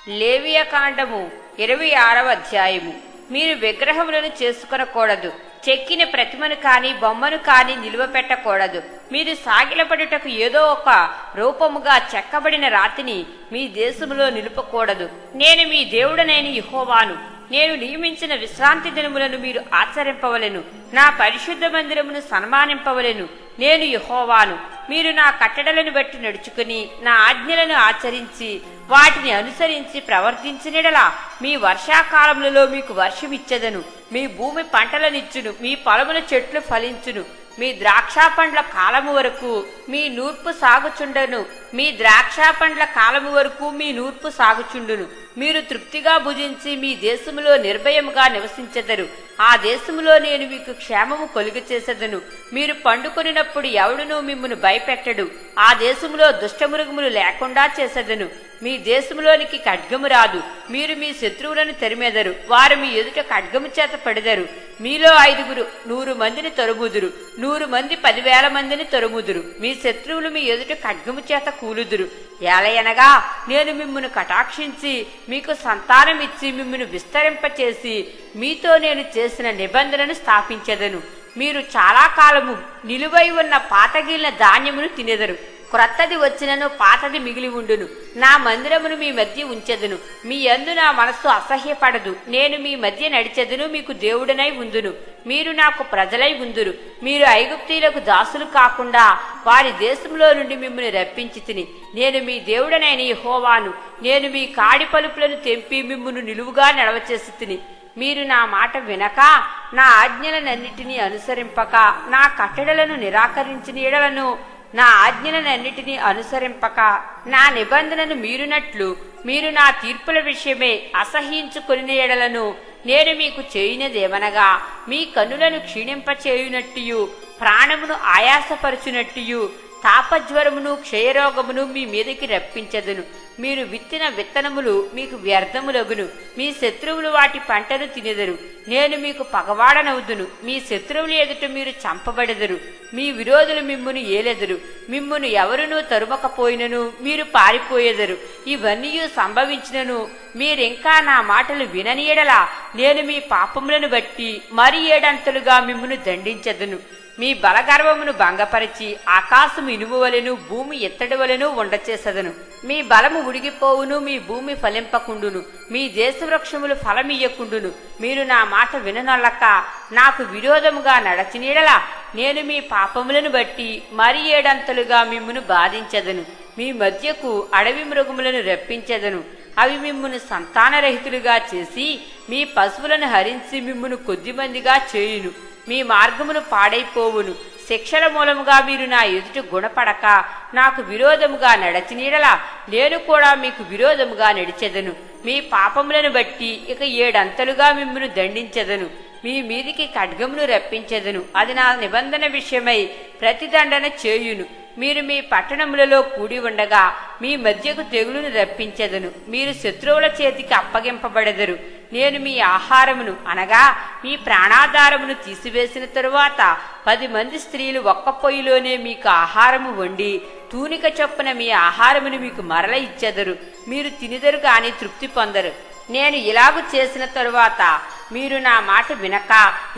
లేవియకాండము 26వ అధ్యాయము. మీరు విగ్రహములను చేసుకొనకూడదు, చెక్కిన ప్రతిమను కాని బొమ్మను కాని నిలువ పెట్టకూడదు. మీరు సాగిలపడుటకు ఏదో ఒక రూపముగా చెక్కబడిన రాతిని మీ దేశములో నిలుపకూడదు. నేను మీ దేవుడనైన యెహోవాను. నేను నియమించిన విశ్రాంతి దినములను మీరు ఆచరింపవలెను. నా పరిశుద్ధ మందిరమును సన్మానింపవలెను. నేను యెహోవాను. మీరు నా కట్టడలను బట్టి నడుచుకుని నా ఆజ్ఞలను ఆచరించి వాటిని అనుసరించి ప్రవర్తించినడలా మీ వర్షాకాలములలో మీకు వర్షమిచ్చెదను. మీ భూమి పంటలనిచ్చును, మీ పొలముల చెట్లు ఫలించును. మీ ద్రాక్ష పండ్ల కాలము వరకు మీ నూర్పు సాగుచుండను. మీ ద్రాక్ష పండ్ల కాలము వరకు మీ నూర్పు సాగుచుండును. మీరు తృప్తిగా భుజించి మీ దేశములో నిర్భయముగా నివసించెదరు. ఆ దేశములో నేను మీకు క్షేమము కలుగచేసెదను. మీరు పండుకొనినప్పుడు ఎవడునూ మిమ్మును భయపెట్టడు. ఆ దేశములో దుష్టమృగములు లేకుండా చేసెదను. మీ దేశములోనికి ఖడ్గము రాదు. మీరు మీ శత్రువులను తరిమెదరు. వారు మీ ఎదుట ఖడ్గము చేత పడెదరు. మీలో 5 100 మందిని తరుముదురు, 100 మంది 10,000 మందిని తరుముదురు. మీ శత్రువులు మీ ఎదుట ఖడ్గము చేత కూలుదురు. ఏలయనగా నేను మిమ్మును కటాక్షించి మీకు సంతానమిచ్చి మిమ్మును విస్తరింపచేసి మీతో నేను చేసిన నిబంధనను స్థాపించెదను. మీరు చాలా కాలము నిలువై ఉన్న పాతగిలిన ధాన్యమును తినెదరు. క్రొత్తది వచ్చినను పాతది మిగిలి ఉండును. నా మందిరమును మీ మధ్య ఉంచెదను. మీ యందు నా మనస్సు అసహ్యపడదు. నేను మీ మధ్య నడిచెదను, మీకు దేవుడనై ఉందును. మీరు నాకు ప్రజలై ఉందురు. మీరు ఐగుప్తీయులకు దాసులు కాకుండా వారి దేశంలో నుండి మిమ్మల్ని రప్పించి తిని నేను మీ దేవుడనైన యెహోవాను. నేను మీ కాడి పలుపులను తెంపి మిమ్మును నిలువుగా నడవచేసి తిని మీరు నా మాట వినక నా ఆజ్ఞలనన్నిటినీ అనుసరింపక నా కట్టడలను నిరాకరించిన ఎడలను నా ఆజ్ఞలనన్నిటినీ అనుసరింపక నా నిబంధనను మీరునట్లు మీరు నా తీర్పుల విషయమే అసహ్యించుకొని ఎడలను నేను మీకు చేయునదేమనగా మీ కన్నులను క్షీణింపచేయునట్టు ప్రాణమును ఆయాసపరచునట్టు తాపజ్వరమును క్షయరోగమును మీ మీదకి రప్పించదును. మీరు విత్తిన విత్తనములు మీకు వ్యర్థములగును. మీ శత్రువులు వాటి పంటను తినెదరు. నేను మీకు పగవాడనవుదును. మీ శత్రువుల ఎదుట మీరు చంపబడెదరు. మీ విరోధులు మిమ్మును ఏలెదరు. మిమ్మును ఎవరునూ తరుమకపోయినను మీరు పారిపోయేదరు. ఇవన్నీ సంభవించినను మీరింకా నా మాటలు వినని యెడల నేను మీ పాపములను బట్టి మరి 7 అంతలుగా మిమ్మును దండించెదను. మీ బలగర్వమును భంగపరిచి ఆకాశము ఇనుమువలెను భూమి ఎత్తడి వలెను ఉండచేసెదను. మీ బలము ఉడిగిపోవును, మీ భూమి ఫలింపకుండును, మీ దేశవృక్షములు ఫలమియ్యకుండును. మీరు నా మాట విననొల్లక నాకు విరోధముగా నడచినీడలా నేను మీ పాపములను బట్టి మరి 7 అంతలుగా మిమ్మును బాధించెదను. మీ మధ్యకు అడవి మృగములను రప్పించెదను. అవి మిమ్మును సంతానరహితులుగా చేసి మీ పశువులను హరించి మిమ్మును కొద్దిమందిగా చేయును. మీ మార్గమును పాడైపోవును. శిక్షల మూలముగా మీరు నా ఎదుట గుణపడక నాకు విరోధముగా నడచినీడలా నేను కూడా మీకు విరోధముగా నడిచెదను. మీ పాపములను బట్టి ఇక 7 అంతలుగా మిమ్మును దండించెదను. మీ మీదికి ఖడ్గమును రప్పించెదను. అది నా నిబంధన విషయమై ప్రతిదండన చేయును. మీరు మీ పట్టణములలో కూడి ఉండగా మీ మధ్యకు తెగులును రప్పించెదను. మీరు శత్రువుల చేతికి అప్పగింపబడెదరు. నేను మీ ఆహారమును అనగా మీ ప్రాణాధారమును తీసివేసిన తరువాత 10 మంది స్త్రీలు ఒక్క పొయ్యిలోనే మీకు ఆహారము వండి తూనిక చొప్పున మీ ఆహారమును మీకు మరల ఇచ్చెదరు. మీరు తినిదరు గాని తృప్తి పొందరు. నేను ఇలాగు చేసిన తరువాత మీరు నా మాట వినక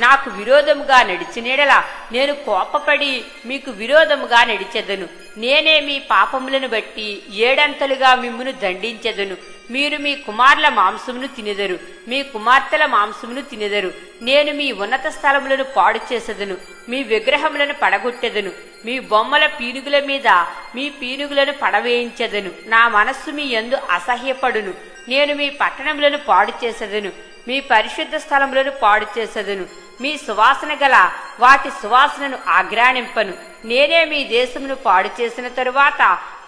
నాకు విరోధముగా నడిచినెడలా నేను కోపపడి మీకు విరోధముగా నడిచెదను. నేనే మీ పాపములను బట్టి 7 అంతలుగా మిమ్మును దండించెదను. మీరు మీ కుమారుల మాంసమును తినెదరు, మీ కుమార్తెల మాంసమును తినెదరు. నేను మీ ఉన్నత స్థలములను పాడు చేసెదను. మీ విగ్రహములను పడగొట్టెదను. మీ బొమ్మల పీనుగుల మీద మీ పీనుగులను పడవేయించెదను. నా మనస్సు మీ యందు అసహ్యపడును. నేను మీ పట్టణములను పాడు చేసెదను. మీ పరిశుద్ధ స్థలములను పాడు చేసెదను. మీ సువాసన గల వాటి సువాసనను ఆగ్రాణింపను. నేనే మీ దేశమును పాడు చేసిన తరువాత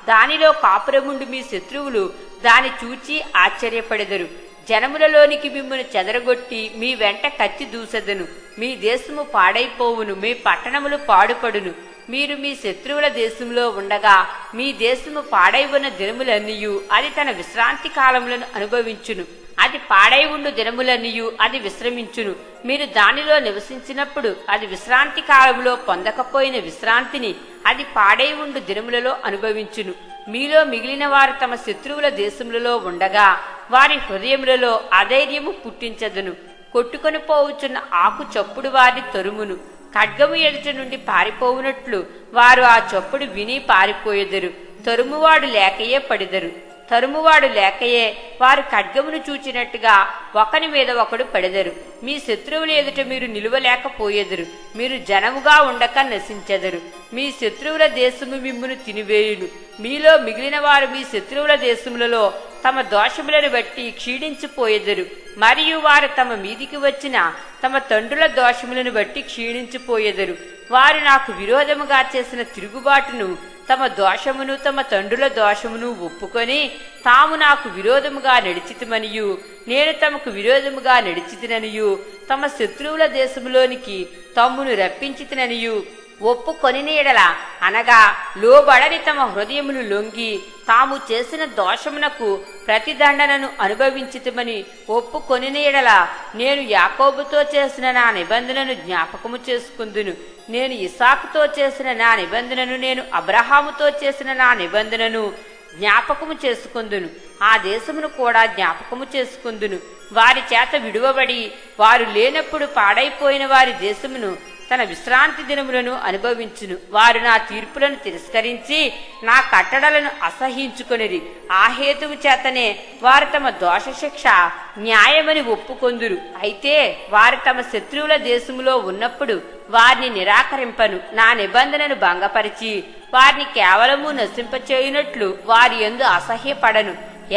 దానిలో కాపురముండు మీ శత్రువులు దాని చూచి ఆశ్చర్యపడెదరు. జనములలోనికి మిమ్మును చెదరగొట్టి మీ వెంట కత్తి దూసెదను. మీ దేశము పాడైపోవును, మీ పట్టణములు పాడుపడును. మీరు మీ శత్రువుల దేశంలో ఉండగా మీ దేశము పాడై ఉన్న దినములన్నీయు అది తన విశ్రాంతి కాలములను అనుభవించును. అది పాడై ఉండు దినములన్నీయు అది విశ్రమించును. మీరు దానిలో నివసించినప్పుడు అది విశ్రాంతి కాలములో పొందకపోయిన విశ్రాంతిని అది పాడై ఉండు దినములలో అనుభవించును. మీలో మిగిలిన వారు తమ శత్రువుల దేశములలో ఉండగా వారి హృదయములలో అధైర్యము పుట్టించదును. కొట్టుకొని పోవుచున్న ఆకు చప్పుడు వారిని తరుమును. ఖడ్గము ఎదుట నుండి పారిపోవునట్లు వారు ఆ చప్పుడు విని పారిపోయెదరు. తరుమువాడు లేకయే పడెదరు. తరుమువాడు లేకయే వారు ఖడ్గమును చూచినట్టుగా ఒకని మీద ఒకడు పడెదరు. మీ శత్రువుల ఎదుట మీరు నిలువలేకపోయెదరు. మీరు జనముగా ఉండక నశించెదరు. మీ శత్రువుల దేశము మిమ్మును తినివేయును. మీలో మిగిలిన వారు మీ శత్రువుల దేశములలో తమ దోషములను బట్టి క్షీణించిపోయెదరు. మరియు వారు తమ మీదికి వచ్చిన తమ తండ్రుల దోషములను బట్టి క్షీణించిపోయెదరు. వారు నాకు విరోధముగా చేసిన తిరుగుబాటును, తమ దోషమును, తమ తండ్రుల దోషమును ఒప్పుకొని తాము నాకు విరోధముగా నడిచితిమనియు నేను తమకు విరోధముగా నడిచితిననియు తమ శత్రువుల దేశములోనికి తమ్మును రప్పించితిననియు ఒప్పుకొనిన ఎడల, అనగా లోబడని తమ హృదయములు లొంగి తాము చేసిన దోషమునకు ప్రతిదండనను అనుభవించితిమని ఒప్పుకొనిన ఎడల, నేను యాకోబుతో చేసిన నా నిబంధనను జ్ఞాపకము చేసుకుందును. నేను ఇస్సాకుతో చేసిన నా నిబంధనను, నేను అబ్రహాముతో చేసిన నా నిబంధనను జ్ఞాపకము చేసుకుందును. ఆ దేశమును కూడా జ్ఞాపకము చేసుకుందును. వారి చేత విడువబడి వారు లేనప్పుడు పాడైపోయిన వారి దేశమును తన విశ్రాంతి దినములను అనుభవించును. వారు నా తీర్పులను తిరస్కరించి నా కట్టడలను అసహ్యించుకొనిరి. ఆ హేతువు చేతనే వారు తమ దోషశిక్ష న్యాయమని ఒప్పుకొందురు. అయితే వారు తమ శత్రువుల దేశములో ఉన్నప్పుడు వారిని నిరాకరింపను. నా నిబంధనను భంగపరిచి వారిని కేవలము నశింపచేయునట్లు వారి యందు అసహ్యపడను.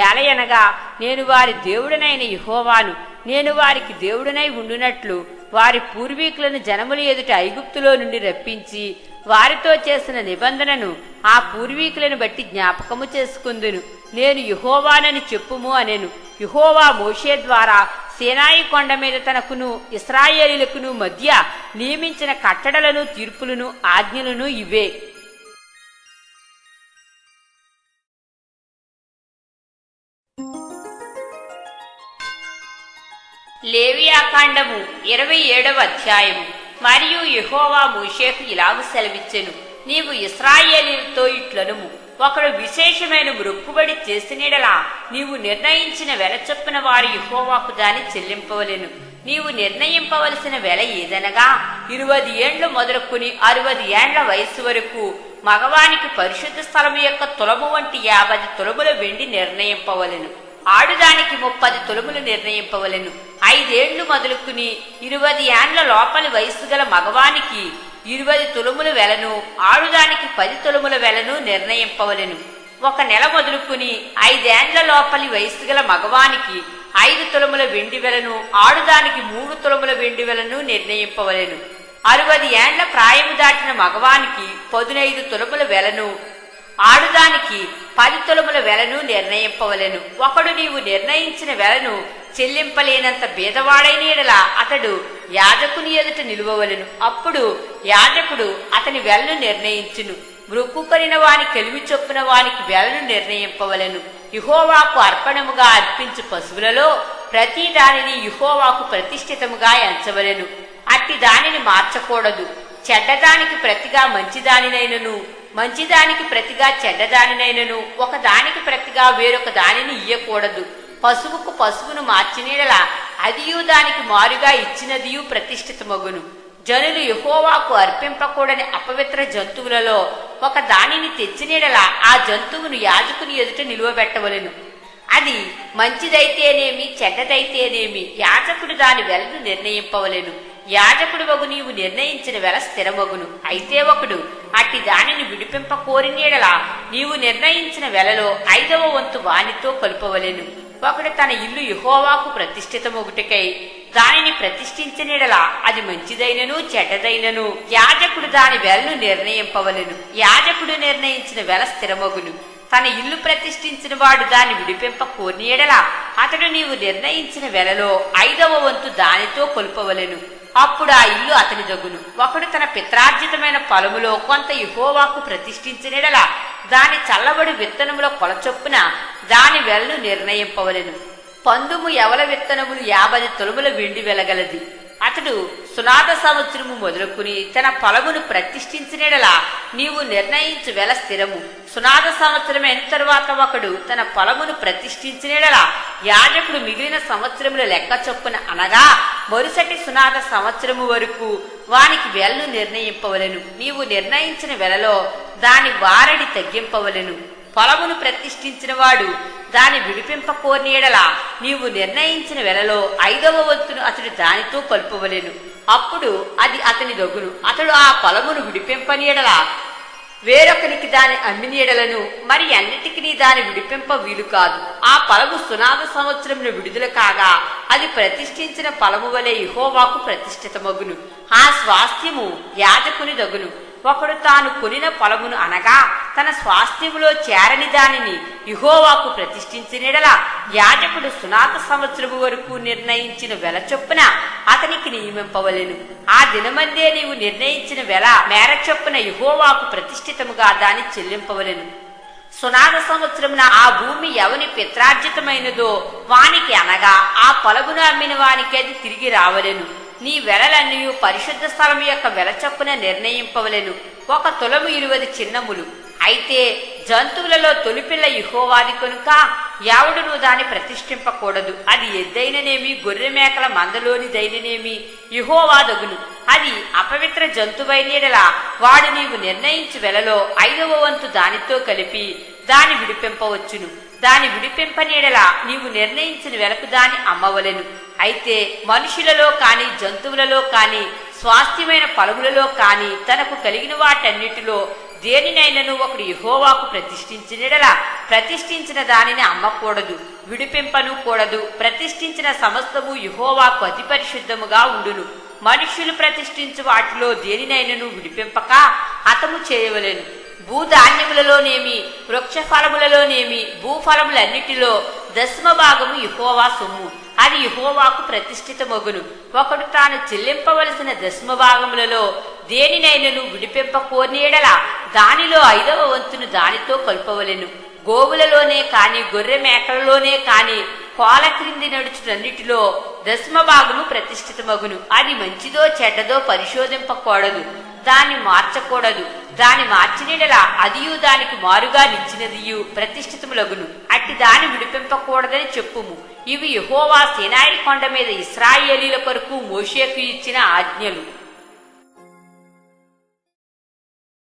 ఏలయనగా నేను వారి దేవుడనైన యెహోవాను. నేను వారికి దేవుడనై ఉండునట్లు వారి పూర్వీకులను జనముల ఎదుట ఐగుప్తులో నుండి రప్పించి వారితో చేసిన నిబంధనను ఆ పూర్వీకులను బట్టి జ్ఞాపకము చేసుకుందును. నేను యెహోవానని చెప్పుము అనెను. యెహోవా మోషే ద్వారా సీనాయి కొండ మీద తనకును ఇశ్రాయేలీయులకును మధ్య నియమించిన కట్టడలను, తీర్పులను, ఆజ్ఞలను ఇవే. లేవియాకాండము 27వ అధ్యాయము. మరియు యెహోవా మోషేకు ఇలాగు సెలవిచ్చెను, నీవు ఇశ్రాయేలీయులతో ఇట్లనుము, ఒకడు విశేషమైన మొక్కుబడి చేసినెడలా నీవు నిర్ణయించిన వెల చొప్పున వారు యెహోవాకు దాన్ని చెల్లింపవలెను. నీవు నిర్ణయింపవలసిన వెల ఏదనగా 20 ఏండ్లు మొదలుకుని 60 ఏండ్ల వయస్సు వరకు మగవానికి పరిశుద్ధ స్థలము యొక్క తులము వంటి 50 తులముల వెండి నిర్ణయింపవలెను. ఆడుదానికి 30 తులములు నిర్ణయింపవలెను. 5 ఏండ్లు మొదలుకుని 20 ఏండ్ల లోపలి వయస్సు గల మగవానికి 20 తులముల వెలను, ఆడుదానికి 10 తులముల వెలను నిర్ణయింపవలెను. 1 నెల మొదలుకుని 5 ఏండ్ల లోపలి వయస్సు గల మగవానికి 5 తులముల వెండి వెలను, ఆడుదానికి 3 తులముల వెండి వెలను నిర్ణయింపవలెను. 60 ఏండ్ల ప్రాయము దాటిన మగవానికి 15 తులముల వెలను, ఆడుదానికి 10 తులముల వెలను నిర్ణయింపవలెను. ఒకడు నీవు నిర్ణయించిన వెలను చెల్లింపలేనంత బీదవాడైన యెడల అతడు యాజకుని ఎదుట నిలువవలెను. అప్పుడు యాజకుడు అతని వెలను నిర్ణయించును. మ్రొక్కుకొనిన వాని కలిమి చొప్పున వానికి వెలను నిర్ణయింపవలెను. యెహోవాకు అర్పణముగా అర్పించు పశువులలో ప్రతి దానిని యెహోవాకు ప్రతిష్ఠితముగా ఎంచవలెను. అట్టి దానిని మార్చకూడదు. చెడ్డదానికి ప్రతిగా మంచిదానినైనను, మంచిదానికి ప్రతిగా చెడ్డదానినైనను, ఒక దానికి ప్రతిగా వేరొక దానిని ఇయ్యకూడదు. పశువుకు పశువును మార్చినీడలా అదియు దానికి మారుగా ఇచ్చినదియు ప్రతిష్ఠితమగును. జనులు యెహోవాకు అర్పింపకూడని అపవిత్ర జంతువులలో ఒక దానిని తెచ్చినీడలా ఆ జంతువును యాజకుని ఎదుట నిలువబెట్టవలెను. అది మంచిదైతేనేమి చెడ్డదైతేనేమి యాజకుడు దాని వెలను నిర్ణయింపవలెను. యాజకుడు వగు నీవు నిర్ణయించిన వెల స్థిరమగును. అయితే ఒకడు అట్టి దానిని విడిపింప కోరినీడలా నీవు నిర్ణయించిన వెలలో 5వ వంతు వానితో కలుపవలెను. ఒకడు తన ఇల్లు యెహోవాకు ప్రతిష్ఠితమొగుటకై దానిని ప్రతిష్ఠించినీడలా అది మంచిదైనను చెడ్డదైనను యాజకుడు దాని వెలను నిర్ణయింపవలెను. యాజకుడు నిర్ణయించిన వెల స్థిరమగును. తన ఇల్లు ప్రతిష్ఠించిన వాడు దాన్ని విడిపింప కోరినీడలా అతడు నీవు నిర్ణయించిన వెలలో 5వ వంతు దానితో కొలుపవలెను. అప్పుడు ఆ ఇల్లు అతని దగును. ఒకడు తన పిత్రార్జితమైన పొలములో కొంత యెహోవాకు ప్రతిష్ఠించినెడలా దాని చల్లబడి విత్తనముల కొలచొప్పున దాని వెలను నిర్ణయింపవలెను. 19 యవల విత్తనములు 50 తులముల వెండి వెలగలది. అతడు సునాద సంవత్సరము మొదలుకుని తన ఫలమును ప్రతిష్ఠించినలా నీవు నిర్ణయించు వెల స్థిరము. సునాద సంవత్సరం అయిన తరువాత ఒకడు తన ఫలమును ప్రతిష్ఠించినలా యాజకుడు మిగిలిన సంవత్సరముల లెక్క చొప్పున అనగా మరుసటి సునాద సంవత్సరము వరకు వానికి వెలను నిర్ణయింపవలెను. నీవు నిర్ణయించిన వెలలో దాని వారడి తగ్గింపవలెను. ఫలమును ప్రతిష్ఠించిన వాడు దాని విడిపింప కోరినీడలా నీవు నిర్ణయించిన వెలలో 5వ వంతును అతడు దానితో కలుపవలెను. అప్పుడు అది అతని దొగును. అతడు ఆ ఫలమును విడిపింపనీడలా వేరొకనికి దాని అమ్మినీడలను మరి అన్నిటికీ దాని విడిపింప వీలు కాదు. ఆ ఫలము సునాద సంవత్సరమును విడుదల కాగా అది ప్రతిష్ఠించిన ఫలము వలె యెహోవాకు ప్రతిష్ఠితమగును. ఆ స్వాస్థ్యము యాజకుని దగును. ఒకడు తాను కొనిన ఫలమును అనగా తన స్వాస్థ్యములో చేరని దానిని యెహోవాకు ప్రతిష్ఠించినలా యాజకుడు సునాద సంవత్సరము వరకు నిర్ణయించిన వెల చొప్పున అతనికి నియమింపవలెను. ఆ దినమందే నీవు నిర్ణయించిన వెల మేర చొప్పున యెహోవాకు ప్రతిష్ఠితముగా దాన్ని చెల్లింపవలెను. సునాద సంవత్సరమున ఆ భూమి ఎవని పిత్రార్జితమైనదో వానికి అనగా ఆ ఫలమును అమ్మిన వానికి అది తిరిగి రావలెను. నీ వెలలన్నీ పరిశుద్ధ స్థలము యొక్క వెల చొప్పున నిర్ణయింపవలెను. 1 తులము 20 చిన్నములు. అయితే జంతువులలో తొలిపిల్ల యెహోవాది కనుక ఎవడును దాన్ని ప్రతిష్ఠింపకూడదు. అది ఎద్దైననేమి గొర్రె మేకల మందలోనిదైననేమి యెహోవాదగును. అది అపవిత్ర జంతువైనలా వాడు నీవు నిర్ణయించు వెలలో 5వ వంతు దానితో కలిపి దాని విడిపింపవచ్చును. దాని విడిపింపనీడలా నీవు నిర్ణయించిన వెలకు దాన్ని అమ్మవలెను. అయితే మనుషులలో కాని జంతువులలో కాని స్వాస్థ్యమైన ఫలములలో కాని తనకు కలిగిన వాటన్నిటిలో దేనినైనను ఒకడు యెహోవాకు ప్రతిష్ఠించినలా ప్రతిష్ఠించిన దానిని అమ్మకూడదు, విడిపింపను కూడదు. ప్రతిష్ఠించిన సమస్తము యెహోవాకు అతి పరిశుద్ధముగా ఉండును. మనుష్యులు ప్రతిష్ఠించు వాటిలో దేనినైనను విడిపింపక హతము చేయవలెను. భూధాన్యములలోనేమి వృక్ష ఫలములలోనేమి భూఫలములన్నిటిలో 10వ భాగము యెహోవా సొమ్ము. అది యెహోవాకు ప్రతిష్ఠితమగును. ఒకడు తాను చెల్లింపవలసిన 10వ భాగములలో దేనినైనను విడిపింప కోరినీడలా దానిలో 5వ వంతును దానితో కలుపవలెను. గోవులలోనే కాని గొర్రె మేకలలోనే కాని కోల క్రింది నడుచుటన్నిటిలో 10వ భాగము ప్రతిష్ఠితమగును. అది మంచిదో చెడ్డదో పరిశోధింపకూడదు, దాన్ని మార్చకూడదు. దాని మార్చినలా అదియు దానికి మారుగా నిచ్చినదియు ప్రతిష్ఠితములగును. అట్టి దాని విడిపింపకూడదని చెప్పుము. ఇవి యెహోవా సీనాయి కొండ మీద ఇశ్రాయేలీల కొరకు మోషేకు ఇచ్చిన ఆజ్ఞలు.